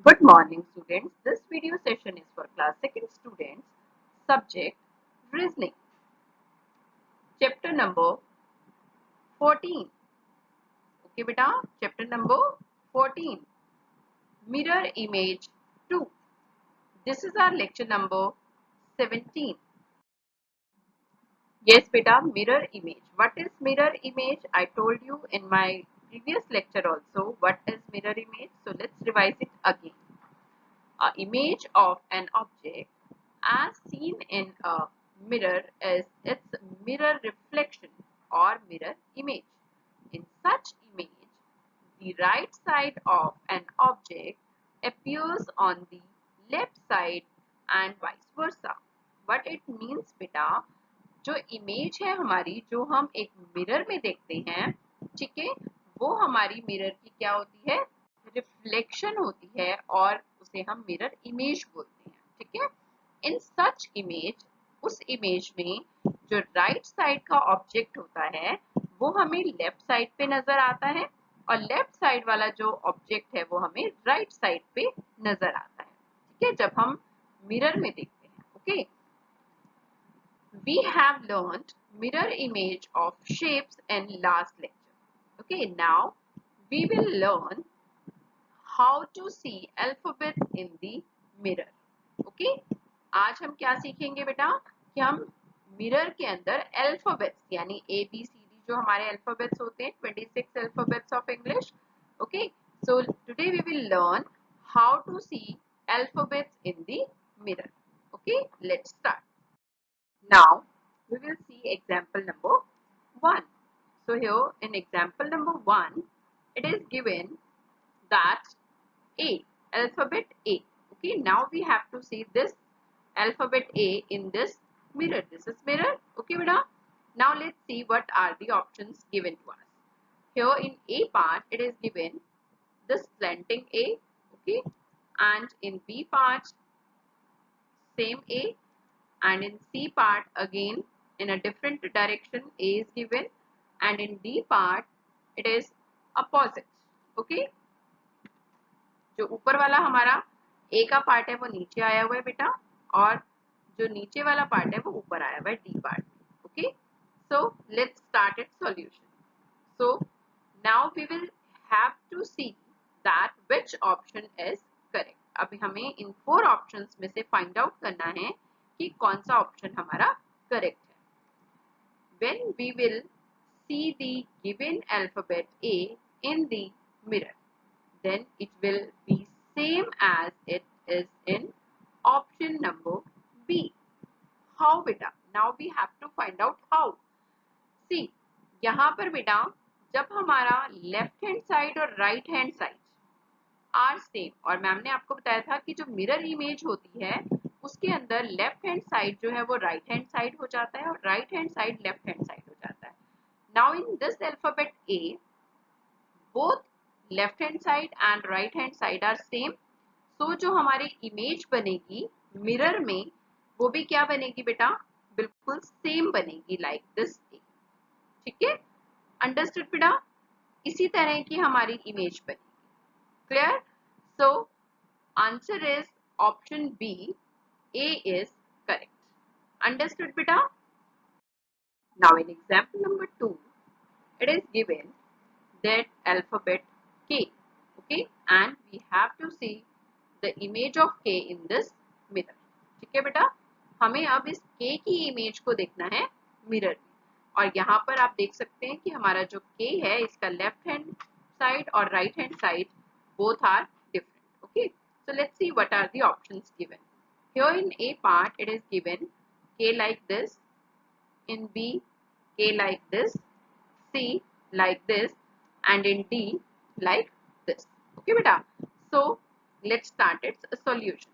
Good morning, students. This video session is for class 2nd students. Subject Reasoning. Chapter number 14. Okay, beta. Chapter number 14. Mirror image 2. This is our lecture number 17. Yes, beta. Mirror image. What is mirror image? I told you in my previous lecture also. What is mirror image? So let's revise it again. An image of an object as seen in a mirror is its mirror reflection or mirror image. In such image, the right side of an object appears on the left side and vice versa. What it means beta, जो image है हमारी जो हम एक mirror में देखते हैं, ठीक है, वो हमारी मिरर की क्या होती है, रिफ्लेक्शन होती है और उसे हम मिरर इमेज बोलते हैं. ठीक है. इन सच इमेज, उस इमेज में जो राइट साइड का ऑब्जेक्ट होता है वो हमें लेफ्ट साइड पे नजर आता है और लेफ्ट साइड वाला जो ऑब्जेक्ट है वो हमें राइट साइड पे नजर आता है. ठीक है, जब हम मिरर में देखते हैं. Okay, we have learned mirror image of shapes in last lecture. Okay, now we will learn how to see alphabet in the mirror. Okay, आज हम क्या सीखेंगे बेटा कि हम मिरर के अंदर अल्फाबेट्स यानी ABCD जो हमारे अल्फाबेट्स होते हैं 26 alphabets of English. Okay, so today we will learn how to see alphabets in the mirror. Okay, let's start. Now we will see example number 1. So here in example number 1 it is given that A, alphabet A. Okay, now we have to see this alphabet A in this mirror. This is mirror. Okay beta. Now let's see what are the options given to us. Here in A part it is given this slanting A. Okay, and in B part same A, and in C part again in a different direction A is given, and in D part it is opposite. Okay, जो ऊपर वाला हमारा A का part है वो नीचे आया हुआ है बेटा और जो नीचे वाला पार्ट है वो ऊपर आया हुआ है D part. Okay, so let's start its solution. So now we will have to see that which option is correct. अभी हमें इन 4 ऑप्शंस में से फाइंड आउट करना है कि कौन सा ऑप्शन हमारा करेक्ट है. When we will see the given alphabet A in the mirror, then it will be same as it is in option number B. How beta? Now we have to find out how. See, यहाँ पर बेटा जब हमारा left hand side और right hand side are same, और ma'am ने आपको बताया था कि जो मिरर इमेज होती है उसके अंदर लेफ्ट हैंड साइड जो है वो राइट हैंड साइड हो जाता है और right hand side left hand side हो जाता है. Now in this alphabet A both left hand side and right hand side are same. So जो हमारी इमेज बनेगी मिरर में वो भी क्या बनेगी बेटा, बिल्कुल सेम बनेगी लाइक दिस. ठीक है, अंडरस्टूड बेटा. इसी तरह की हमारी इमेज बनेगी. Clear? So answer is option B, A is correct. Understood beta? Now in example number 2 it is given that alphabet K. Okay, and we have to see the image of K in this mirror. ठीक है बेटा, हमें अब इस K की image को देखना है मिरर में और यहाँ पर आप देख सकते हैं कि हमारा जो K है इसका लेफ्ट हैंड साइड और right hand side both are different. Okay, so let's see what are the options given. Here in A part it is given K like this, in B K like this, C like this, and in D like this. Okay beta, so let's start its solution.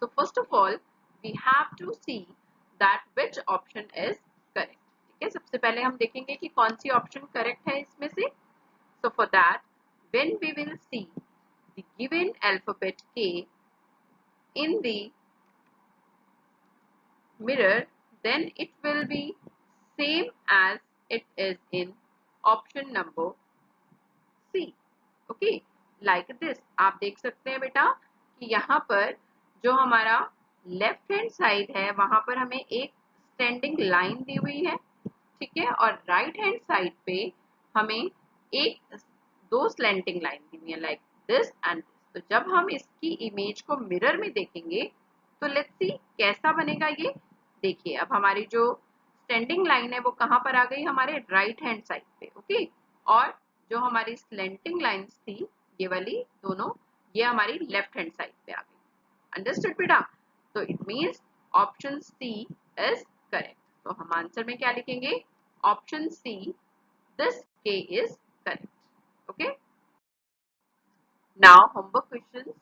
So first of all we have to see that which option is correct. ठीक है, सबसे पहले हम देखेंगे कि कौन C option correct है इसमें से. So for that when we will see the given alphabet K in the mirror, then it will be same as it is in option number C. Okay, like this. आप देख सकते हैं बेटा कि यहाँ पर जो हमारा लेफ्ट हैंड साइड है वहां पर हमें एक स्टैंडिंग लाइन दी हुई है, ठीक है, और राइट हैंड साइड पे हमें एक दो स्लैंटिंग लाइन दी हुई है लाइक दिस एंड दिस। तो जब हम इसकी इमेज को मिरर में देखेंगे तो लेट्स सी कैसा बनेगा ये। देखिए अब हमारी जो स्टैंडिंग लाइन है वो कहाँ पर आ गई, हमारे राइट हैंड साइड पे, ओके, और जो हमारी स्लैंटिंग लाइंस थी ये वाली दोनों, ये हमारी लेफ्ट हैंड साइड पे आ गई। अंडरस्टूड बेटा? तो it means option C is correct. तो हम आंसर में क्या लिखेंगे, ऑप्शन सी, दिस के is correct. Okay, now homework questions.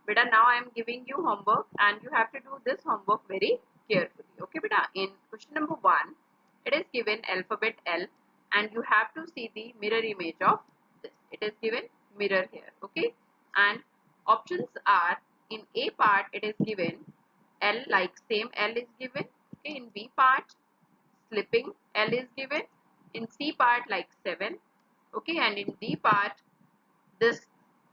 Beta, now I am giving you homework and you have to do this homework very carefully. Okay beta, in question number 1 it is given alphabet L and you have to see the mirror image of this. It is given mirror here, okay, and options are, in A part it is given L, like same L is given, okay, in B part slipping L is given, in C part like 7, okay, and in D part this,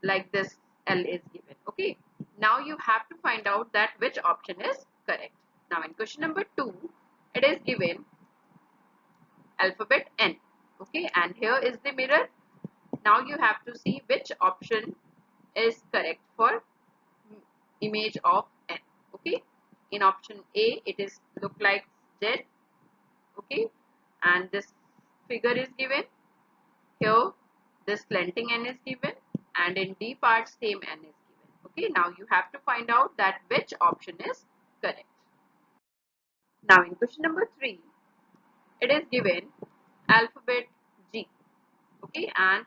like this L is given. Okay, now you have to find out that which option is correct. Now in question number 2 it is given alphabet N, okay, and here is the mirror. Now you have to see which option is correct for image of N. Okay, in option A it is look like Z, okay, and this figure is given here, this slanting N is given, and in D part same N is given. Okay, now you have to find out that which option is correct. Now in question number 3 it is given alphabet G, okay, and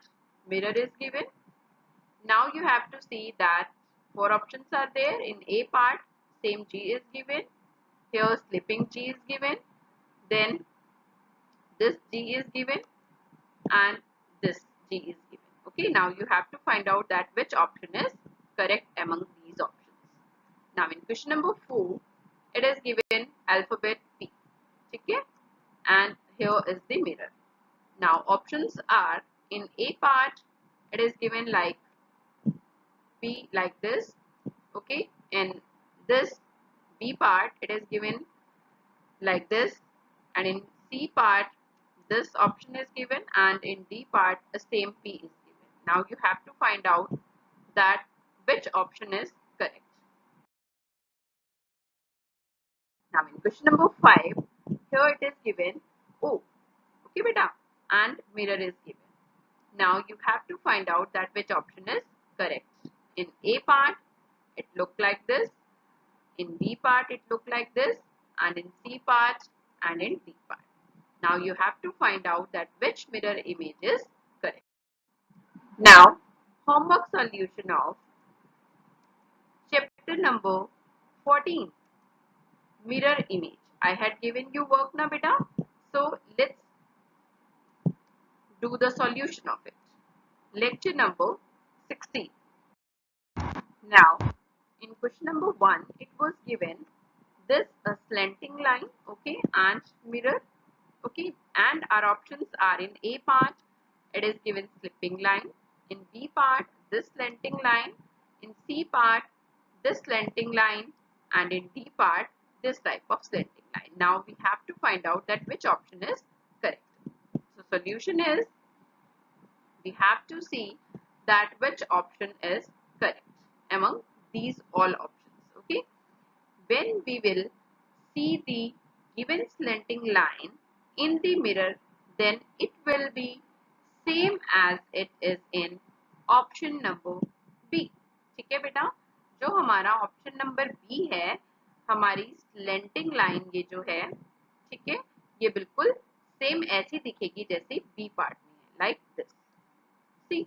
mirror is given. Now you have to see that four options are there. In A part same G is given, here slipping G is given, then this G is given, and this G is given. Okay, now you have to find out that which option is correct among these options. Now in question number 4 it is given alphabet P, okay, and here is the mirror. Now options are, in A part it is given like P, like this, okay, in this B part it is given like this, and in C part this option is given, and in D part the same P is given. Now you have to find out that which option is correct. Now in question number 5 here it is given O, okay beta, and mirror is given. Now you have to find out that which option is correct. In A part it looked like this, in B part it looked like this, and in C part and in D part. Now you have to find out that which mirror image is correct. Now homework solution of chapter number 14, mirror image. I had given you work na beta. So let's do the solution of it. Lecture number 16. Now in question number 1 it was given this slanting line, okay, and mirror, okay, and our options are, in A part it is given slipping line, in B part this slanting line, in C part this slanting line, and in D part this type of slanting line. Now we have to find out that which option is correct. So solution is, we have to see that which option is correct among these all options, okay. When we will see the given slanting line in the mirror, then it will be same as it is in option number B. ठीक है बेटा, जो हमारा option number B है, हमारी slanting line ये जो है, ठीक है, ये बिल्कुल सेम ऐसी दिखेगी जैसे बी पार्ट में है, like this, C,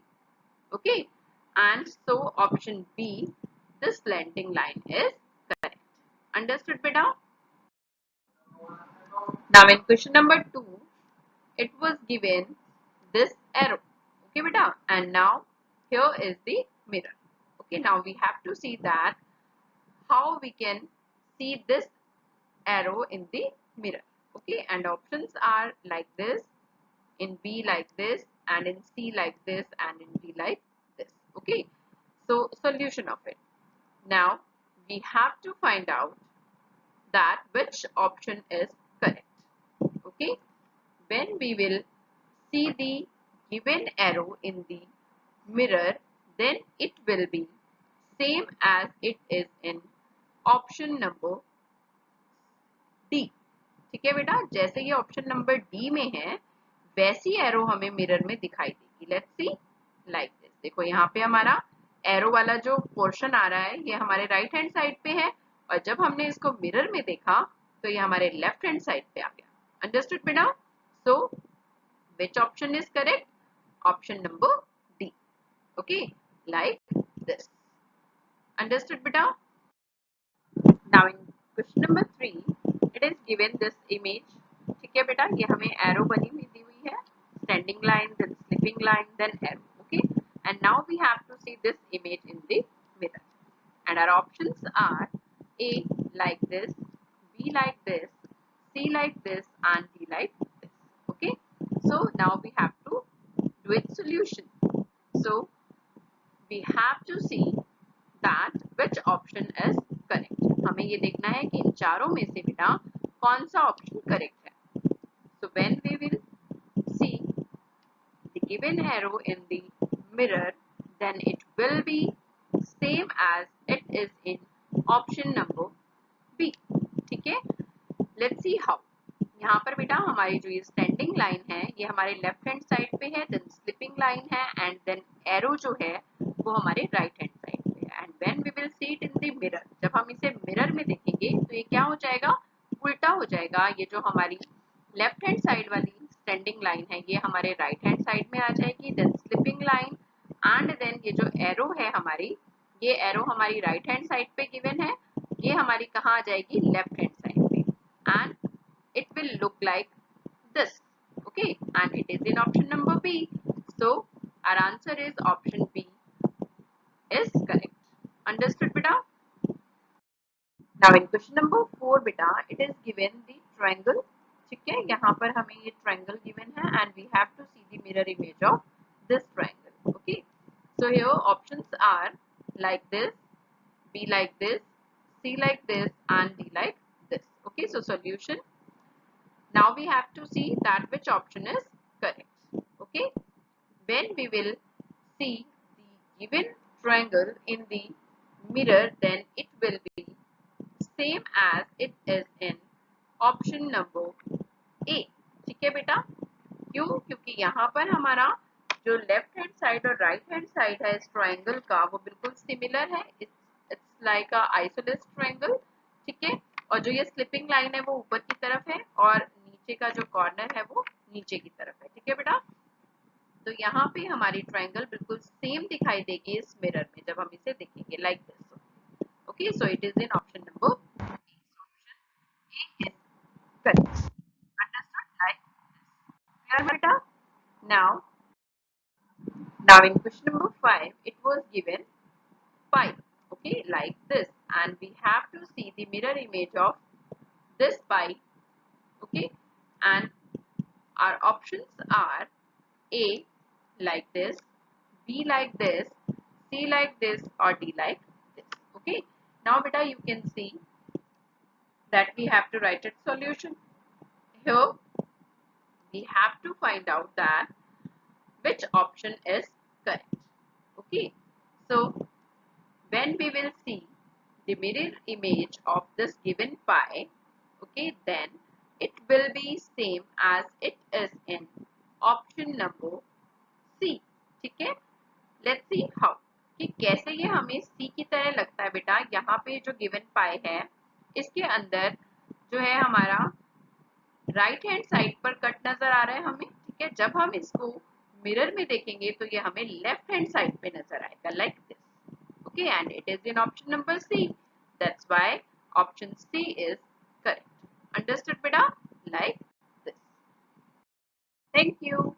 okay, and so option B, the slanting line is correct. Understood beta? Now in question number 2 it was given this arrow, okay beta, and now here is the mirror. Okay, now we have to see that how we can see this arrow in the mirror, okay, and options are like this, in B like this, and in C like this, and in D like this, okay. So solution of it. Now we have to find out that which option is correct. Okay, when we will see the given arrow in the mirror, then it will be same as it is in option number D. ठीक है बेटा, जैसे ये option number D में है वैसी arrow हमें mirror में दिखाई देगी. Let's see like this. देखो यहाँ पे हमारा एरो वाला जो पोर्शन आ रहा है ये हमारे राइट हैंड साइड पे है और जब हमने इसको मिरर में देखा तो ये हमारे लेफ्ट हैंड साइड पे आ गया. अंडरस्टूड बेटा? सो which option is correct? Option number D. Okay, like this. Understood beta? Now in question number 3, it is given this image. ठीक है बेटा, ये हमें arrow बनी हुई दी हुई है, standing line, then slipping line, then arrow. Okay, and now we have to see this image in the mirror. And our options are A like this, B like this, C like this, and D like this. Okay, so now we have to do its solution. So we have to see that which option is correct. हमें ये देखना है कि इन चारों में से बेटा कौन सा ऑप्शन करेक्ट है. So when we will see the given arrow in the mirror, then it will be same as it is in option number B. ठीक है, let's see how. यहाँ पर बेटा हमारी जो ये स्टैंडिंग लाइन है ये हमारे लेफ्ट हैंड साइड पे है, देन स्लिपिंग लाइन है एंड देन एरो जो है वो हमारे राइट हैंड साइड पे है. And when we will see it in the mirror, जब हम इसे मिरर में देखेंगे तो ये क्या हो जाएगा, उल्टा हो जाएगा. ये जो हमारी लेफ्ट हैंड साइड वाली स्टैंडिंग लाइन है ये हमारे राइट हैंड साइड में आ जाएगी, then slipping line and then ये जो एरो है हमारी, ये एरो हमारी राइट हैंड साइड पे गिवन है, ये हमारी कहाँ आ जाएगी, लेफ्ट हैंड साइड पे. And it will look like this. Okay, and it is in option number B. So our answer is option B is correct. Understood beta? Now in question number 4 beta, it is given the triangle. ठीक है, यहाँ पर हमें ये triangle given है and we have to see the mirror image of this triangle. Okay, so here options are like this, B like this, C like this, and D like this. Okay, so solution. Now we have to see that which option is correct. Okay, when we will see the given triangle in the mirror, then it will be same as it is in option number A. ठीक है बेटा, क्यों? क्योंकि यहाँ पर हमारा जो left hand side और राइट हैंड साइड है इस ट्रायंगल का वो बिल्कुल सिमिलर है. It's like a isosceles triangle. ठीक है, और जो ये स्लिपिंग लाइन है वो ऊपर की तरफ है और नीचे का जो कॉर्नर है वो नीचे की तरफ है. ठीक है बेटा, तो यहाँ पे हमारी ट्रायंगल बिल्कुल सेम दिखाई देगी इस मिरर में जब हम इसे देखेंगे like this. Okay, so it is in option number A is correct. Understood? Like this. Clear beta? Now in question number 5, it was given pi. Okay, like this, and we have to see the mirror image of this pi. Okay, and our options are A like this, B like this, C like this, or D like this. Okay, now beta you can see that we have to write its solution. Here we have to find out that which option is correct. Okay, so when we will see the mirror image of this given pi, okay, then it will be same as it is in option number C. ठीक है, let's see how. कि कैसे ये हमें C की तरह लगता है बेटा. यहाँ पे जो given pi है इसके अंदर जो है हमारा राइट हैंड साइड पर कट नजर आ रहा है हमें. ठीक है, जब हम इसको मिरर में देखेंगे तो ये हमें लेफ्ट हैंड साइड पे नजर आएगा like this. Okay, and it is in option number C. That's why option C is correct. Understood beta? Like this. Thank you.